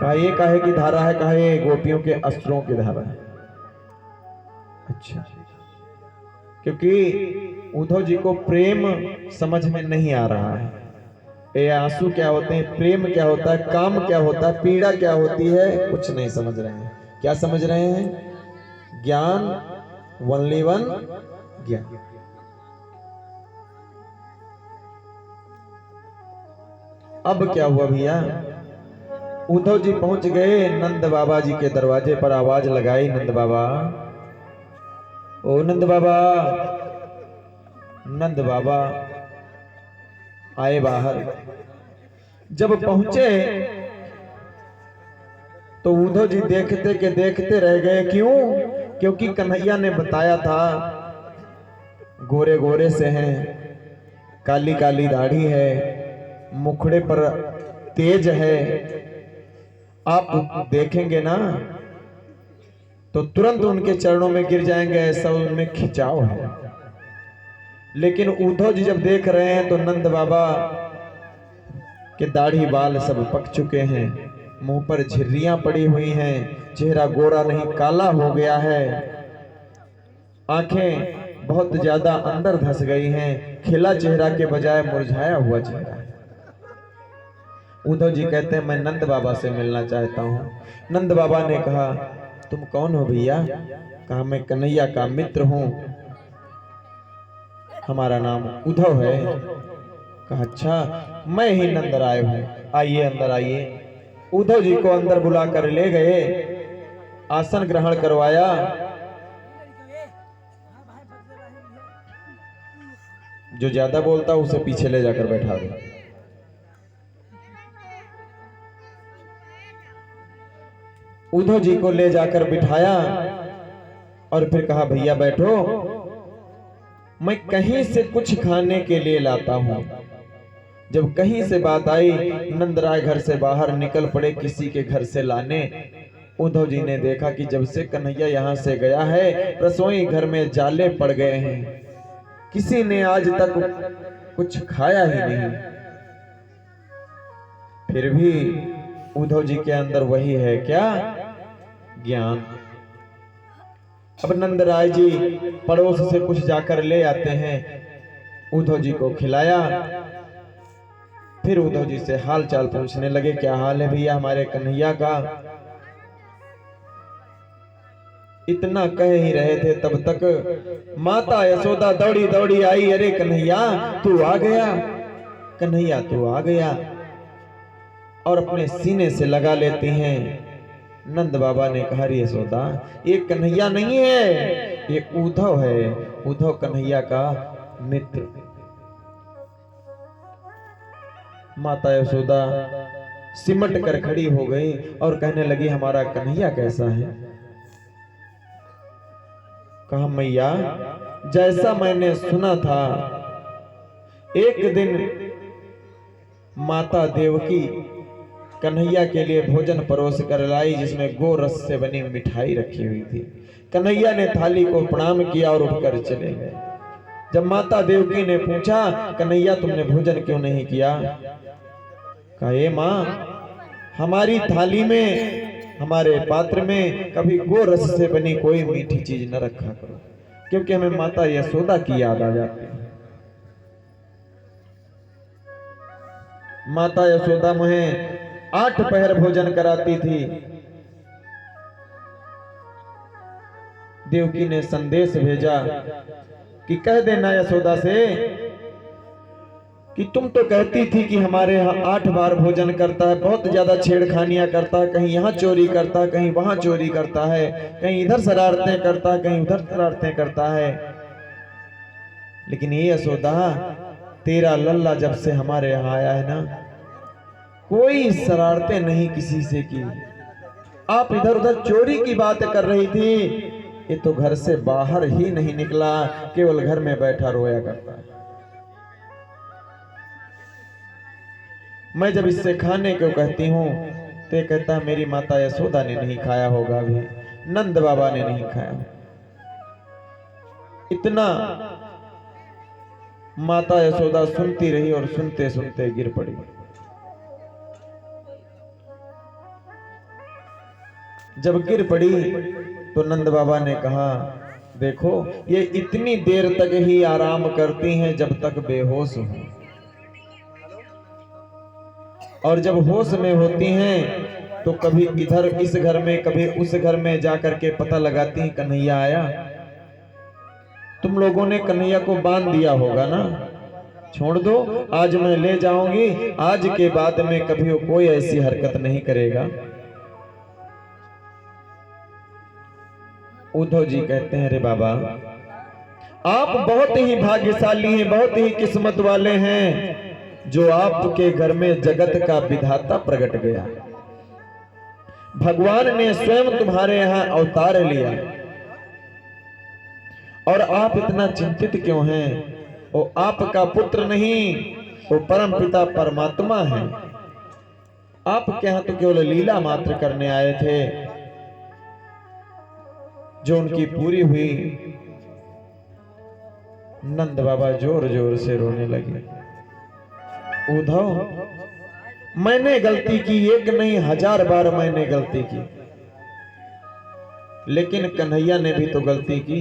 कहा ये काहे की धारा है? कहा ये गोपियों के अस्त्रों की धारा है। अच्छा, क्योंकि उद्धव जी को प्रेम समझ में नहीं आ रहा है। ये आंसू क्या होते हैं, प्रेम क्या होता है, काम क्या होता है, पीड़ा क्या होती है, कुछ नहीं समझ रहे हैं। क्या समझ रहे हैं? ज्ञान, ओनली वन ज्ञान। अब क्या हुआ भैया? उद्धव जी पहुंच गए नंद बाबा जी के दरवाजे पर, आवाज लगाई, नंद बाबा, ओ नंद बाबा। नंद बाबा आए बाहर। जब पहुंचे तो उद्धव जी देखते के देखते रह गए। क्यों? क्योंकि कन्हैया ने बताया था गोरे गोरे से हैं, काली काली दाढ़ी है, मुखड़े पर तेज है, आप देखेंगे ना तो तुरंत उनके चरणों में गिर जाएंगे, ऐसा उनमें खिंचाव है। लेकिन उद्धव जी जब देख रहे हैं तो नंद बाबा के दाढ़ी बाल सब पक चुके हैं, मुंह पर झिर्रियां पड़ी हुई हैं, चेहरा गोरा नहीं काला हो गया है, आंखें बहुत ज्यादा अंदर धंस गई हैं, खिला चेहरा के बजाय मुरझाया हुआ चेहरा है। उद्धव जी कहते हैं मैं नंद बाबा से मिलना चाहता हूँ। नंद बाबा ने कहा तुम कौन हो भैया? कहा मैं कन्हैया का मित्र हूँ, हमारा नाम उद्धव है। कहा अच्छा, मैं ही नंद राय हूँ, आइए अंदर आइए। उद्धव जी को अंदर बुलाकर ले गए, आसन ग्रहण करवाया। जो ज्यादा बोलता उसे पीछे ले जाकर बैठा दो। उद्धव जी को ले जाकर बिठाया और फिर कहा भैया बैठो, मैं कहीं से कुछ खाने के लिए लाता हूं। जब कहीं से बात आई, नंदराय घर से बाहर निकल पड़े किसी के घर से लाने। उद्धव जी ने देखा कि जब से कन्हैया यहाँ से गया है रसोई घर में जाले पड़ गए हैं, किसी ने आज तक कुछ खाया ही नहीं। फिर भी उद्धव जी के अंदर वही है, क्या? ज्ञान। अब नंदराय जी पड़ोस से कुछ जाकर ले आते हैं, उद्धव जी को खिलाया। फिर उद्धव जी से हाल चाल पूछने लगे, क्या हाल है भैया हमारे कन्हैया का? इतना कह ही रहे थे तब तक माता यशोदा दौड़ी दौड़ी आई, अरे कन्हैया तू आ गया, कन्हैया तू आ गया, और अपने सीने से लगा लेती हैं। नंद बाबा ने कहा यशोदा ये कन्हैया नहीं है, ये उद्धव है, उद्धव कन्हैया का मित्र। माता यशोदा सिमट कर खड़ी हो गई और कहने लगी हमारा कन्हैया कैसा है? कहा मैया जैसा मैंने सुना था, एक दिन माता देवकी कन्हैया के लिए भोजन परोस कर लाई, जिसमें गो रस से बनी मिठाई रखी हुई थी। कन्हैया ने थाली को प्रणाम किया और उठकर चले गए। जब माता देवकी ने पूछा कन्हैया तुमने भोजन क्यों नहीं किया? कहा ए माँ, हमारी थाली में, हमारे पात्र में कभी गो रस से बनी कोई मीठी चीज न रखा करो, क्योंकि हमें माता यशोदा की याद आ जाती है। माता यशोदा मुझे 8 पहर भोजन कराती थी। देवकी ने संदेश भेजा कि कह देना यशोदा से कि तुम तो कहती थी कि हमारे यहाँ 8 बार भोजन करता है, बहुत ज्यादा छेड़खानियां करता है, कहीं यहाँ चोरी करता है, कहीं वहां चोरी करता है, कहीं इधर शरारतें करता है, कहीं उधर शरारतें करता है। लेकिन ये यशोदा तेरा लल्ला जब से हमारे यहाँ आया है ना, कोई शरारतें नहीं किसी से की। आप इधर उधर चोरी की बात कर रही थी, ये तो घर से बाहर ही नहीं निकला, केवल घर में बैठा रोया करता है। मैं जब इससे खाने को कहती हूँ तो ये कहता है मेरी माता यशोदा ने नहीं खाया होगा, अभी नंद बाबा ने नहीं खाया। इतना माता यशोदा सुनती रही और सुनते सुनते गिर पड़ी। जब गिर पड़ी तो नंद बाबा ने कहा, देखो ये इतनी देर तक ही आराम करती हैं जब तक बेहोश हो, और जब होश में होती हैं तो कभी इधर इस घर में कभी उस घर में जाकर के पता लगाती हैं कन्हैया आया। तुम लोगों ने कन्हैया को बांध दिया होगा ना, छोड़ दो, आज मैं ले जाऊंगी, आज के बाद में कभी कोई ऐसी हरकत नहीं करेगा। उद्धव जी कहते हैं, अरे बाबा आप बहुत ही भाग्यशाली हैं, बहुत ही किस्मत वाले हैं जो आपके घर में जगत का विधाता प्रकट गया। भगवान ने स्वयं तुम्हारे यहां अवतार लिया, और आप इतना चिंतित क्यों हैं? वो आपका पुत्र नहीं, वो परम पिता परमात्मा है। आपके यहां तो केवल लीला मात्र करने आए थे जो उनकी पूरी हुई। नंद बाबा जोर जोर से रोने लगे। उद्धव, मैंने गलती की, एक नहीं 1000 बार मैंने गलती की, लेकिन कन्हैया ने भी तो गलती की।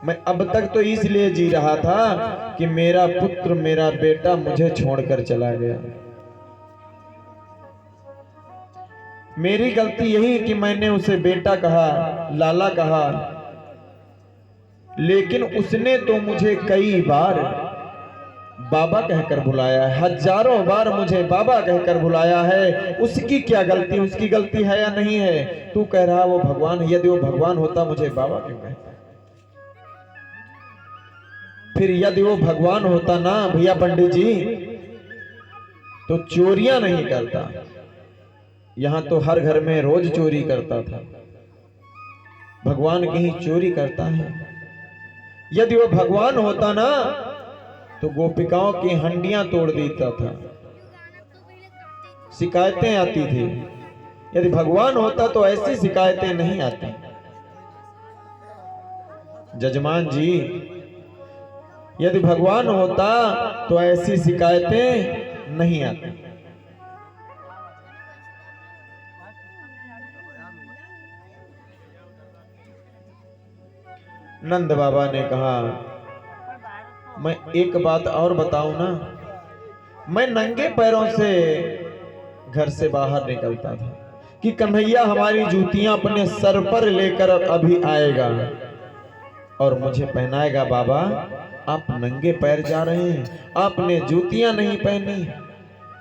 मैं अब तक तो इसलिए जी रहा था कि मेरा पुत्र, मेरा बेटा मुझे छोड़कर चला गया। मेरी गलती यही कि मैंने उसे बेटा कहा, लाला कहा, लेकिन उसने तो मुझे कई बार बाबा कहकर बुलाया है, 1000 बार मुझे बाबा कहकर बुलाया है। उसकी क्या गलती, उसकी गलती है या नहीं है? तू कह रहा वो भगवान, यदि वो भगवान होता मुझे बाबा क्यों कहता? फिर यदि वो भगवान होता ना भैया पंडित जी, तो चोरियां नहीं करता। यहां तो हर घर में रोज चोरी करता था, भगवान कहीं चोरी करता है? यदि वो भगवान होता ना तो गोपिकाओं की हंडियां तोड़ देता था, शिकायतें आती थी। यदि भगवान होता तो ऐसी शिकायतें नहीं आती। जजमान जी, यदि भगवान होता तो ऐसी शिकायतें नहीं आती। नंद बाबा ने कहा, मैं एक बात और बताऊं ना, मैं नंगे पैरों से घर से बाहर निकलता था कि कन्हैया हमारी जूतियां अपने सर पर लेकर अभी आएगा और मुझे पहनाएगा। बाबा आप नंगे पैर जा रहे हैं, आपने जूतियां नहीं पहनी।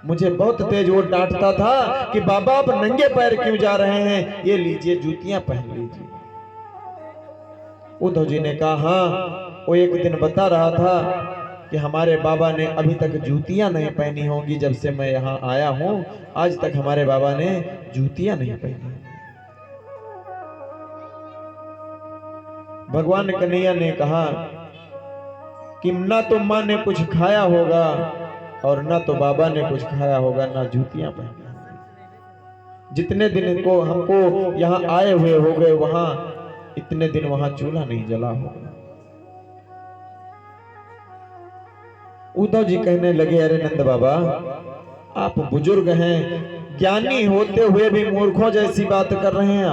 मुझे बहुत तेज वो डांटता था कि बाबा आप नंगे पैर क्यों जा रहे हैं, ये लीजिए जूतियां पहन लीजिए। उद्धव जी ने कहा, हाँ, वो एक दिन बता रहा था कि हमारे बाबा ने अभी तक जूतियां नहीं पहनी होंगी। जब से मैं यहाँ आया हूं आज तक हमारे बाबा ने जूतियां नहीं पहनी। भगवान कन्हैया ने कहा कि ना तो माँ ने कुछ खाया होगा और ना तो बाबा ने कुछ खाया होगा, ना जूतियां पहनी। जितने दिन को हमको यहाँ आए हुए हो गए, वहां इतने दिन वहां चूल्हा नहीं जला होगा। उद्धव जी कहने लगे, अरे नंद बाबा आप बुजुर्ग हैं, ज्ञानी होते हुए भी मूर्खों जैसी बात कर रहे हैं।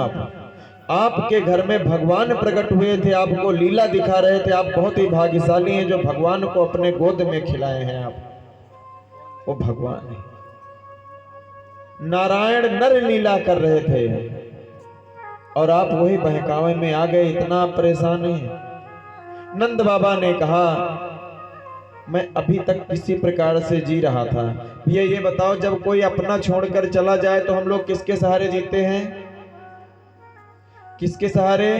आपके घर में भगवान प्रकट हुए थे, आपको लीला दिखा रहे थे। आप बहुत ही भाग्यशाली हैं जो भगवान को अपने गोद में खिलाए हैं। आप वो भगवान है। नारायण नर लीला कर रहे थे और आप वही बहकावे में आ गए, इतना परेशान है। नंद बाबा ने कहा, मैं अभी तक किसी प्रकार से जी रहा था। भैया ये बताओ, जब कोई अपना छोड़कर चला जाए तो हम लोग किसके सहारे जीते हैं? किसके सहारे?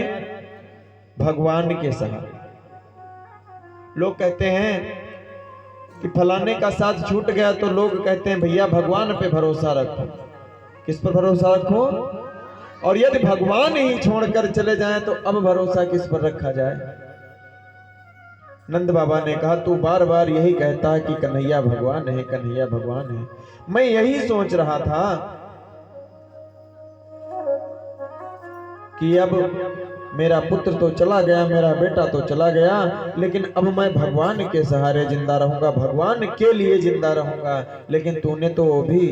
भगवान के सहारे। लोग कहते हैं कि फलाने का साथ छूट गया तो लोग कहते हैं भैया भगवान पे भरोसा रखो। किस पर भरोसा रखो? और यदि भगवान ही छोड़कर चले जाएं तो अब भरोसा किस पर रखा जाए? नंद बाबा ने कहा, तू बार बार यही कहता है कि कन्हैया भगवान है, कन्हैया भगवान है। मैं यही सोच रहा था कि अब मेरा पुत्र तो चला गया, मेरा बेटा तो चला गया, लेकिन अब मैं भगवान के सहारे जिंदा रहूंगा, भगवान के लिए जिंदा रहूंगा। लेकिन तूने तो वो भी